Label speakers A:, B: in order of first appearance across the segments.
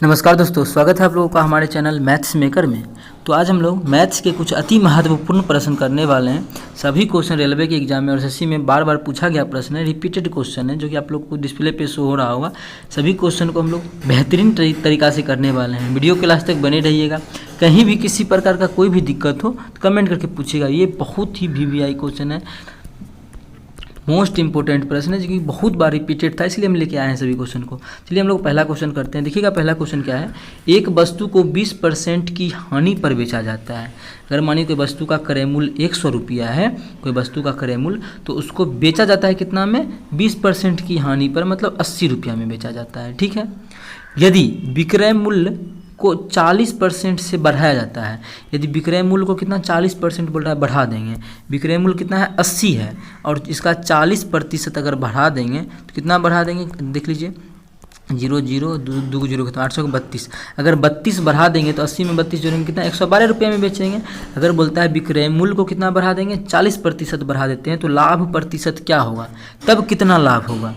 A: नमस्कार दोस्तों, स्वागत है आप लोगों का हमारे चैनल मैथ्स मेकर में। तो आज हम लोग मैथ्स के कुछ अति महत्वपूर्ण प्रश्न करने वाले हैं। सभी क्वेश्चन रेलवे के एग्जाम में और एसएससी में बार बार पूछा गया प्रश्न है, रिपीटेड क्वेश्चन है, जो कि आप लोग को डिस्प्ले पे शो हो रहा होगा। सभी क्वेश्चन को हम लोग बेहतरीन तरीका से करने वाले हैं। वीडियो के लास्ट तक बने रहिएगा। कहीं भी किसी प्रकार का कोई भी दिक्कत हो तो कमेंट करके पूछिएगा। ये बहुत ही VVI क्वेश्चन है, मोस्ट इंपॉर्टेंट प्रश्न है, जो कि बहुत बार रिपीटेड था, इसलिए हम लेके आए हैं सभी क्वेश्चन को। चलिए हम लोग पहला क्वेश्चन करते हैं। देखिएगा पहला क्वेश्चन क्या है। एक वस्तु को 20% की हानि पर बेचा जाता है। अगर मानिए कोई वस्तु का क्रय मूल्य 100 रुपया है, कोई वस्तु का क्रय मूल्य, तो उसको बेचा जाता है कितना में? 20% की हानि पर, मतलब 80 रुपया में बेचा जाता है। ठीक है। यदि विक्रय मूल्य को 40% से बढ़ाया जाता है, यदि विक्रय मूल्य को कितना 40% बोल रहा है, बढ़ा देंगे। विक्रय मूल्य कितना है? 80 है, और इसका 40% अगर बढ़ा देंगे तो कितना बढ़ा देंगे? देख लीजिए, 0 0 2 0 कितना 832। अगर 32 बढ़ा देंगे तो 80 में 32 जोड़ेंगे कितना? 112 रुपये में बेचेंगे। अगर बोलता है विक्रय मूल्य को कितना बढ़ा देंगे? 40% बढ़ा देते हैं, तो लाभ प्रतिशत क्या होगा, तब कितना लाभ होगा?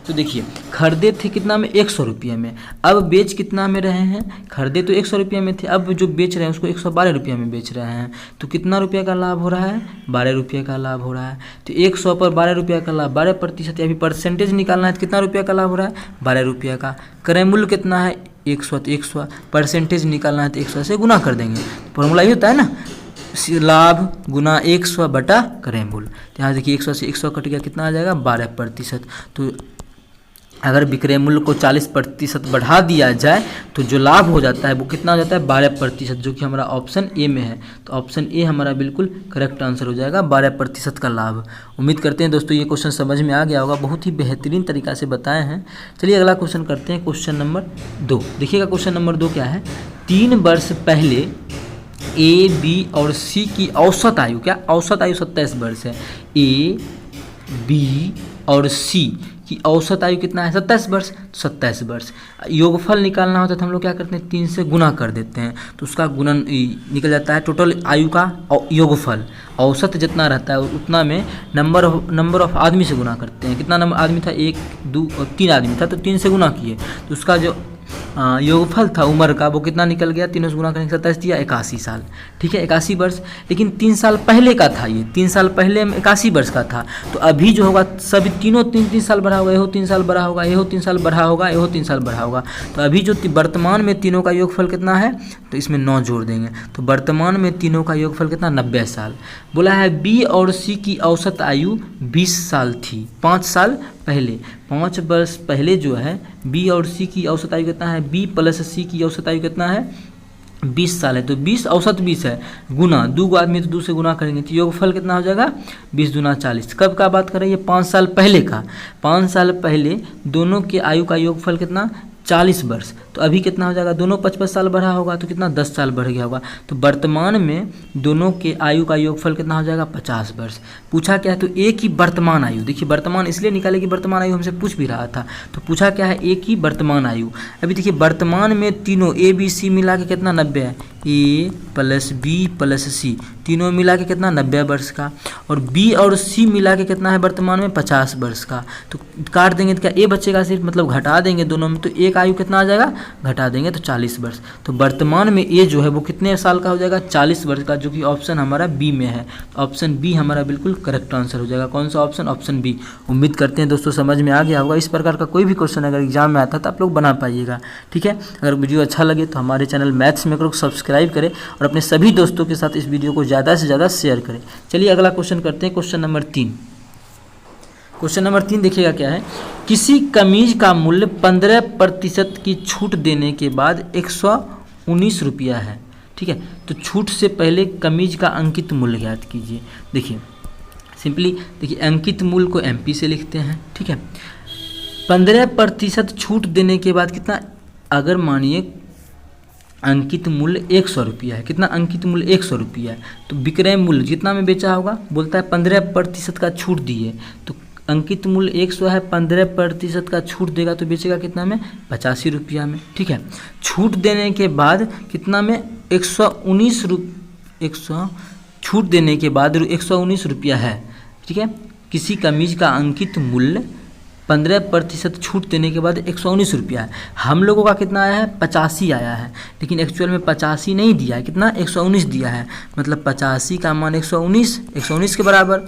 A: तो देखिए, खरीदे थे कितना में? 100 रुपये में। अब बेच कितना में रहे हैं? खरीदे तो 100 रुपये में थे, अब जो बेच रहे हैं उसको 112 रुपये में बेच रहे हैं, तो कितना रुपये का लाभ हो रहा है? 12 रुपये का लाभ हो रहा है। तो 100 पर 12 रुपये का लाभ, 12%, या फिर परसेंटेज निकालना है तो कितना रुपये का लाभ हो रहा है? 12 रुपये का। क्रय मूल्य कितना है? 100, तो 100 परसेंटेज निकालना है तो 100 से गुना कर देंगे। फॉर्मूला ही होता है ना, लाभ गुना 100 बटा क्रय मूल्य। तो यहाँ देखिए 100 से 100 कट गया, कितना आ जाएगा? 12%। तो अगर विक्रय मूल्य को 40% बढ़ा दिया जाए तो जो लाभ हो जाता है वो कितना हो जाता है? 12%, जो कि हमारा ऑप्शन ए में है। तो ऑप्शन ए हमारा बिल्कुल करेक्ट आंसर हो जाएगा, 12% का लाभ। उम्मीद करते हैं दोस्तों ये क्वेश्चन समझ में आ गया होगा, बहुत ही बेहतरीन तरीका से बताए हैं। चलिए अगला क्वेश्चन करते हैं, क्वेश्चन नंबर 2। देखिएगा क्वेश्चन नंबर 2 क्या है। 3 वर्ष पहले ए, बी और सी की औसत आयु, क्या औसत आयु 27 वर्ष है। ए, बी और सी की औसत आयु कितना है? 27 वर्ष। 27 वर्ष योगफल निकालना होता है तो हम लोग क्या करते हैं? 3 से गुना कर देते हैं, तो उसका गुणन निकल जाता है टोटल आयु का योगफल। औसत जितना रहता है उतना में नंबर ऑफ आदमी से गुना करते हैं। कितना नंबर आदमी था? 1 2 और 3 आदमी था, तो 3 से गुना किए, तो उसका जो योगफल था उम्र का वो कितना निकल गया? 3 से गुना करने 27 दिया, 81 साल। ठीक है, 81 वर्ष। लेकिन 3 साल पहले का था, ये 3 साल पहले में 81 वर्ष का था। तो अभी जो होगा सभी तीनों 3 साल बढ़ा होगा, ये 3 साल बढ़ा होगा, ये 3 साल बढ़ा होगा, ये 3 साल बढ़ा होगा। तो अभी जो वर्तमान में तीनों का योगफल कितना है, तो इसमें 9 जोड़ देंगे, तो वर्तमान में तीनों का योगफल कितना? 90 साल। बोला है बी और सी की औसत आयु 20 साल थी 5 साल पहले। 5 वर्ष पहले जो है बी और सी की औसत आयु कितना है? बी प्लस सी की औसत आयु कितना है? 20 साल है। तो 20 औसत 20 है, गुना 2 आदमी तो 2 से गुना करेंगे, तो योगफल कितना हो जाएगा? 20 दूना 40। कब का बात कर रहे हैं? 5 साल पहले का। 5 साल पहले दोनों के आयु का योगफल कितना? 40 वर्ष। तो अभी कितना हो जाएगा? दोनों 55 साल बढ़ा होगा, तो कितना? 10 साल बढ़ गया होगा। तो वर्तमान में दोनों के आयु का योगफल कितना हो जाएगा? 50 वर्ष। पूछा क्या है? तो एक ही वर्तमान आयु। देखिए वर्तमान इसलिए निकाले कि वर्तमान आयु हमसे पूछ भी रहा था, तो पूछा क्या है? एक ही वर्तमान आयु। अभी देखिए वर्तमान में तीनों ए बी सी मिला के कितना? 90 है। ए प्लस बी प्लस सी तीनों मिला के कितना? 90 वर्ष का। और बी और सी मिला के कितना है वर्तमान में? 50 वर्ष का। तो काट देंगे तो क्या ए बचेगा सिर्फ, मतलब घटा देंगे दोनों में, तो एक आयु कितना आ जाएगा? घटा देंगे तो 40 वर्ष। तो वर्तमान में ए जो है वो कितने साल का हो जाएगा? 40 वर्ष का, जो कि ऑप्शन हमारा बी में है। तो ऑप्शन बी हमारा बिल्कुल करेक्ट आंसर हो जाएगा। कौन सा ऑप्शन? Option B. उम्मीद करते हैं दोस्तों समझ में आ गया होगा। इस प्रकार का कोई भी क्वेश्चन अगर एग्जाम में आता है तो आप लोग बना पाइएगा। ठीक है, अगर वीडियो अच्छा लगे तो हमारे चैनल मैथ्स मेकर को सब्सक्राइब करें और अपने सभी दोस्तों के साथ इस वीडियो को ज़्यादा से ज़्यादा शेयर करें। चलिए अगला क्वेश्चन करते हैं, क्वेश्चन नंबर 3। क्वेश्चन नंबर 3 देखिएगा क्या है। किसी कमीज का मूल्य 15% की छूट देने के बाद 119 रुपया है। ठीक है, तो छूट से पहले कमीज का अंकित मूल्य ज्ञात कीजिए। देखिए सिंपली देखिए, अंकित मूल्य को MP से लिखते हैं। ठीक है, 15% छूट देने के बाद कितना? अगर मानिए अंकित मूल्य 100 रुपया है, कितना अंकित मूल्य? 100 रुपया है, तो विक्रय मूल्य जितना में बेचा होगा, बोलता है 15% का छूट दिए, तो अंकित मूल्य 100 है, 15% का छूट देगा तो बेचेगा कितना में? 85 रुपया में। ठीक है, छूट देने के बाद कितना में? 119 छूट देने के बाद 119 रुपया है। ठीक है, किसी कमीज का अंकित मूल्य 15% छूट देने के बाद 119 रुपया है। हम लोगों का कितना आया है, 85 आया है, लेकिन एक्चुअल में 85 नहीं दिया है, कितना 119 दिया है। मतलब 85 का मान 119 के बराबर,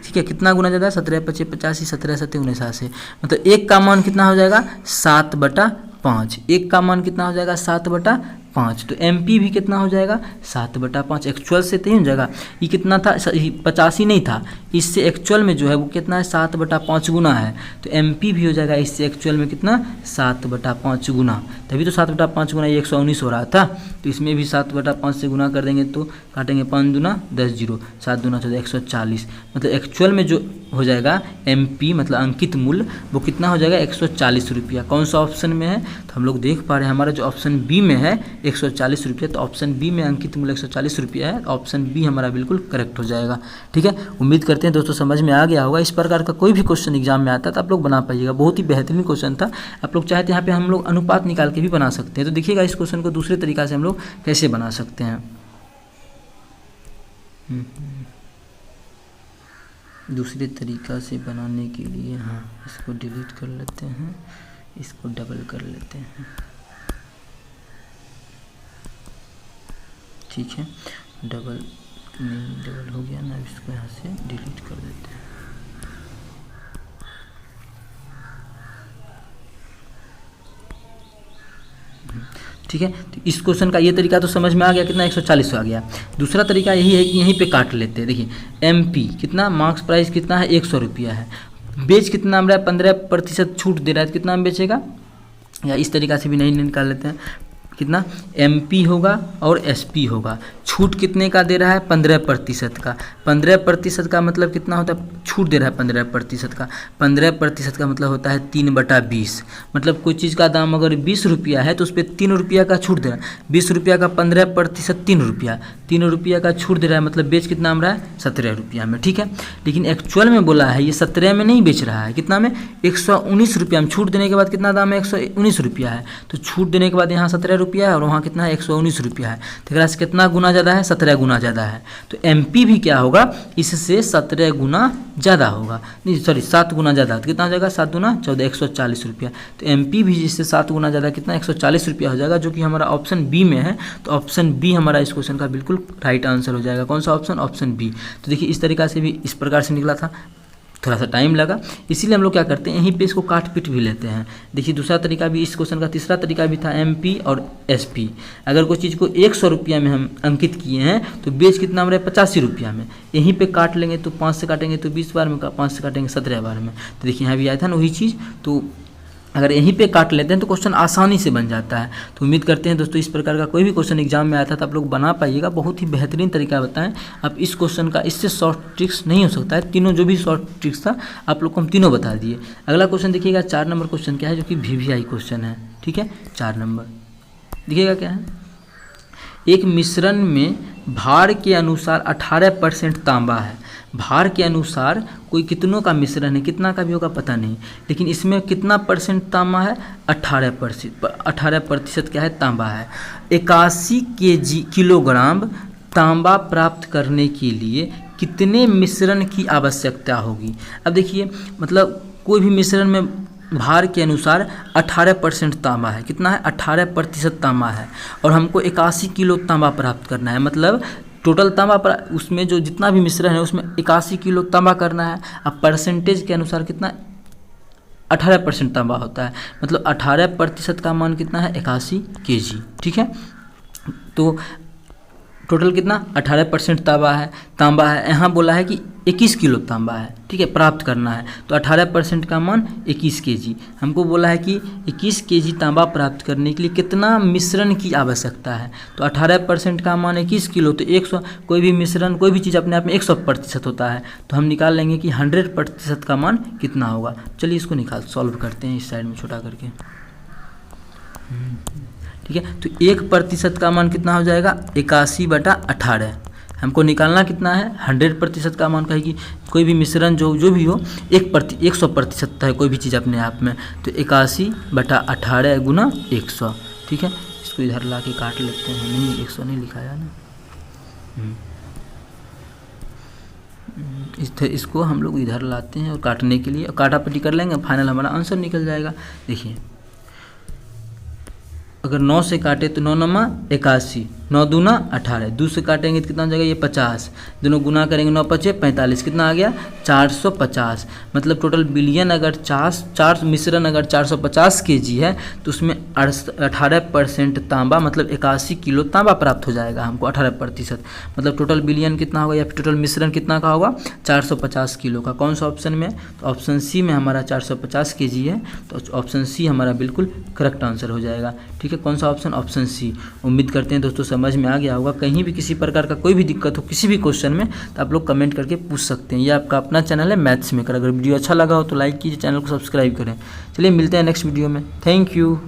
A: ठीक है। कितना गुना ज़्यादा है, 17 × 25 85, 17 × 7 89। मतलब 1 का मान कितना हो जाएगा, 7/5। 1 का मान कितना हो जाएगा, 7/5। तो MP भी कितना हो जाएगा, 7/5। एक्चुअल से तो ही हो जाएगा। ये कितना था, 85 नहीं था, इससे एक्चुअल में जो है वो कितना है, 7/5 गुना है। तो MP भी हो जाएगा इससे एक्चुअल में कितना, 7/5 गुना। तभी तो 7/5 गुना ये 119 हो रहा था। तो इसमें भी 7/5 से गुना कर देंगे तो काटेंगे 5 दूना 10 जीरो, 7 दूना 14 140। मतलब एक्चुअल में जो हो जाएगा MP मतलब अंकित मूल्य वो कितना हो जाएगा, 140 रुपया। कौन सा ऑप्शन में है, तो हम लोग देख पा रहे हैं हमारा जो ऑप्शन बी में है 140 रुपया। तो ऑप्शन बी में अंकित मूल्य 140 रुपया है। ऑप्शन बी हमारा बिल्कुल करेक्ट हो जाएगा। ठीक है, उम्मीद करते हैं दोस्तों समझ में आ गया होगा। इस प्रकार का कोई भी क्वेश्चन एग्जाम में आता है तो आप लोग बना पाइएगा। बहुत ही बेहतरीन क्वेश्चन था। आप लोग चाहते हैं यहाँ पे हम लोग अनुपात निकाल के भी बना सकते हैं। तो देखिएगा इस क्वेश्चन को दूसरे तरीका से हम लोग कैसे बना सकते हैं। दूसरे तरीका से बनाने के लिए, हाँ, इसको डिलीट कर लेते हैं, इसको डबल कर लेते हैं। ठीक है, डबल हो गया ना, इसको यहाँ से डिलीट कर देते हैं। ठीक है, तो इस क्वेश्चन का ये तरीका तो समझ में आ गया, कितना 140 आ गया। दूसरा तरीका यही है कि यहीं पे काट लेते हैं। देखिए MP कितना, मार्क्स प्राइस कितना है, 100 रुपया है। बेच कितना हम रहा है, 15% छूट दे रहा है, तो कितना हम बेचेगा, या इस तरीका से भी नहीं निकाल लेते हैं। कितना MP होगा और SP होगा। छूट कितने का दे रहा है, 15% का। 15% का मतलब कितना होता है, छूट दे रहा है 15% का। 15% का मतलब होता है 3/20। मतलब कोई चीज़ का दाम अगर 20 रुपया है तो उस पर 3 रुपया का छूट दे रहा है। 20 रुपया का 15% 3 रुपया, 3 रुपया का छूट दे रहा है। मतलब बेच कितना हम रहा है, 17 रुपया में। ठीक है, लेकिन एक्चुअल में बोला है ये 17 में नहीं बेच रहा है, कितना में, 119 रुपया में। छूट देने के बाद कितना दाम है, 119 रुपया है। तो छूट देने के बाद यहाँ 17 रुपया है और वहाँ कितना है, 119 रुपया है। तो से कितना गुना ज़्यादा है, 17 गुना ज़्यादा है। तो MP भी क्या होगा, इससे 17 गुना ज़्यादा होगा, नहीं सॉरी 7 गुना ज़्यादा। तो कितना हो जाएगा, 7 दूना 14 140 रुपया। तो MP भी इससे 7 गुना ज़्यादा कितना, 140 रुपया हो जाएगा, जो कि हमारा ऑप्शन बी में है। तो ऑप्शन बी हमारा इस क्वेश्चन का बिल्कुल राइट आंसर हो जाएगा। कौन सा ऑप्शन, ऑप्शन बी। तो देखिए इस तरीका से भी, इस प्रकार से निकला था, थोड़ा सा टाइम लगा, इसीलिए हम लोग क्या करते हैं, यहीं पे इसको काट पीट भी लेते हैं। देखिए दूसरा तरीका भी, इस क्वेश्चन का तीसरा तरीका भी था MP और SP। अगर कोई चीज़ को 100 रुपया में हम अंकित किए हैं तो बेच कितना हमारे 85 रुपया में। यहीं पे काट लेंगे तो 5 से काटेंगे तो 20 बार में, 5 से काटेंगे 17 बार में। तो देखिए यहाँ भी आया था ना वही चीज़। तो अगर यहीं पे काट लेते हैं तो क्वेश्चन आसानी से बन जाता है। तो उम्मीद करते हैं दोस्तों इस प्रकार का कोई भी क्वेश्चन एग्जाम में आया था तो आप लोग बना पाइएगा। बहुत ही बेहतरीन तरीका बताएं आप इस क्वेश्चन का, इससे शॉर्ट ट्रिक्स नहीं हो सकता है। तीनों जो भी शॉर्ट ट्रिक्स था आप लोग को हम तीनों बता दिए। अगला क्वेश्चन देखिएगा, 4 नंबर क्वेश्चन क्या है, जो कि VVI क्वेश्चन है। ठीक है, 4 नंबर देखिएगा क्या है, एक मिश्रण में भार के अनुसार 18% तांबा है। भार के अनुसार कोई कितनों का मिश्रण है, कितना का भी होगा पता नहीं, लेकिन इसमें कितना परसेंट तांबा है, 18% क्या है, तांबा है। 81 किलोग्राम तांबा प्राप्त करने के लिए कितने मिश्रण की आवश्यकता होगी। अब देखिए मतलब कोई भी मिश्रण में भार के अनुसार 18% तांबा है, कितना है, 18% तांबा है, और हमको 81 किलो तांबा प्राप्त करना है। मतलब टोटल तांबा पर उसमें जो जितना भी मिश्रण है उसमें 81 किलो तांबा करना है। अब परसेंटेज के अनुसार कितना, 18% तांबा होता है। मतलब 18% का मान कितना है, 81 kg। ठीक है, तो टोटल कितना, 18% तांबा है। यहाँ बोला है कि 21 किलो तांबा है, ठीक है, प्राप्त करना है। तो 18% का मान 21 kg। हमको बोला है कि 21 kg तांबा प्राप्त करने के लिए कितना मिश्रण की आवश्यकता है। तो 18% का मान 21 किलो, तो 100, कोई भी मिश्रण कोई भी चीज़ अपने आप में 100% होता है। तो हम निकाल लेंगे कि 100% का मान कितना होगा। चलिए इसको सॉल्व करते हैं इस साइड में छोटा करके। ठीक है, तो 1% का मान कितना हो जाएगा, 81/18। हमको निकालना कितना है, 100% का मान कहेगी कोई भी मिश्रण जो भी हो 100% है कोई भी चीज़ अपने आप में। तो 81/18 गुना 100। ठीक है, इसको इधर ला के काट लेते हैं। नहीं 100 नहीं लिखाया ना, इसको हम लोग इधर लाते हैं और काटने के लिए, और काटा पट्टी कर लेंगे, फाइनल हमारा आंसर निकल जाएगा। देखिए अगर 9 से काटे तो 9 नमा 81, 9 दूना 18, 2 से काटेंगे तो कितना हो जाएगा ये 50, दोनों गुना करेंगे 9 पचे 45, कितना आ गया 450। मतलब टोटल बिलियन अगर 4 मिश्रण अगर 450 kg है तो उसमें 18% तांबा मतलब 81 किलो तांबा प्राप्त हो जाएगा हमको, 18%। मतलब टोटल बिलियन कितना होगा या फिर टोटल मिश्रण कितना का होगा 450 किलो का। कौन सा ऑप्शन में? तो ऑप्शन सी में हमारा 450 kg है, तो ऑप्शन सी हमारा बिल्कुल करेक्ट आंसर हो जाएगा। ठीक है, कौन सा ऑप्शन? Option C. उम्मीद करते हैं दोस्तों समझ में आ गया होगा। कहीं भी किसी प्रकार का कोई भी दिक्कत हो किसी भी क्वेश्चन में तो आप लोग कमेंट करके पूछ सकते हैं। ये आपका अपना चैनल है मैथ्स मेकर। अगर वीडियो अच्छा लगा हो तो लाइक कीजिए, चैनल को सब्सक्राइब करें। चलिए मिलते हैं नेक्स्ट वीडियो में। Thank you.